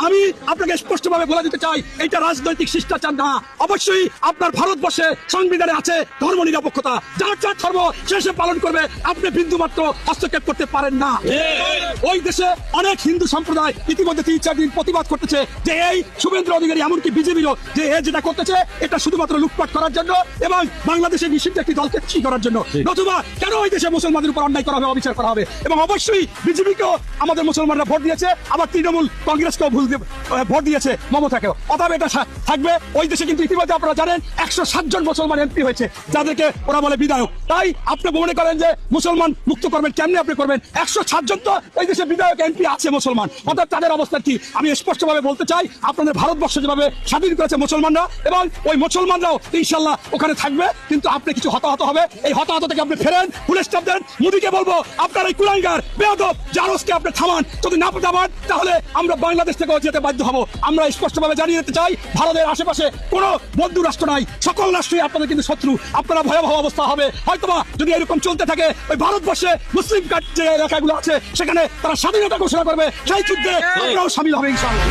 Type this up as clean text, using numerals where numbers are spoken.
আমি আপনাকে স্পষ্টভাবে বলে দিতে চাই, এটা রাজনৈতিক শিষ্টাচার না। অবশ্যই আপনার ভারতবর্ষে সংবিধানে আছে ধর্ম নিরপেক্ষতা, যার যার ধর্ম শেষে পালন করবে, আপনি বিন্দু মাত্র হস্তক্ষেপ করতে পারেন না। ওই দেশে অনেক হিন্দু সম্প্রদায় ইতিমধ্যে 3-4 দিন প্রতিবাদ করতেছে যে এই শুভেন্দু অধিকারী এমনকি বিজেপিরও যে যেটা করতেছে এটা শুধুমাত্র লুটপাট করার জন্য এবং বাংলাদেশে নিষিদ্ধ একটি দলকে খুশি করার জন্য, নতুবা কেন ওই দেশে মুসলমানদের উপর অন্যায় করা হবে, অবিচার করা হবে। এবং অবশ্যই বিজেপিকেও আমাদের মুসলমানরা ভোট দিয়েছে, আবার তৃণমূল কংগ্রেসকেও ভোট দিয়েছে, মমতাকেও। অতএব এটা থাকবে। ওই দেশে কিন্তু ইতিমধ্যে আপনারা জানেন 160 জন মুসলমান এমপি হয়েছে, যাদেরকে ওরা বলে বিধায়ক। তাই আপনি মনে করেন যে মুসলমান মুক্ত করবেন, কেমনি আপনি করবেন? 160 জন তো ওই দেশে বিধায়ক এমপি আছে মুসলমান। অর্থাৎ তাদের অবস্থা কি? আমি স্পষ্টভাবে বলতে চাই, আপনাদের ভারতবর্ষ যেভাবে স্বাধীন করেছে মুসলমানরা, এবং ওই মুসলমানরাও ইনশাল্লাহ ওখানে থাকবে, কিন্তু আপনি কিছু হতাহত হবে। এই হতাহত থেকে আপনি ফেরেন, ফুল স্টপ দেন। মোদীকে বলবো, আপনার এই কুলাঙ্গার বেয়াদব জারজকে আপনি থামান। যদি না থামান তাহলে আমরা বাংলাদেশ থেকেও যেতে বাধ্য হব। আমরা স্পষ্টভাবে জানিয়ে দিতে চাই, ভারতের আশেপাশে কোনো বন্ধু রাষ্ট্র নাই, সকল রাষ্ট্রই আপনাদের কিন্তু শত্রু। আপনারা ভয়াবহ অবস্থা হবে হয়তোবা যদি এরকম চলতে থাকে। ওই ভারতবর্ষে মুসলিম যে এলাকাগুলো আছে সেখানে তারা স্বাধীনতা ঘোষণা করবে, সেই যুদ্ধে আমরাও সামিল হবে ইনশাআল্লাহ।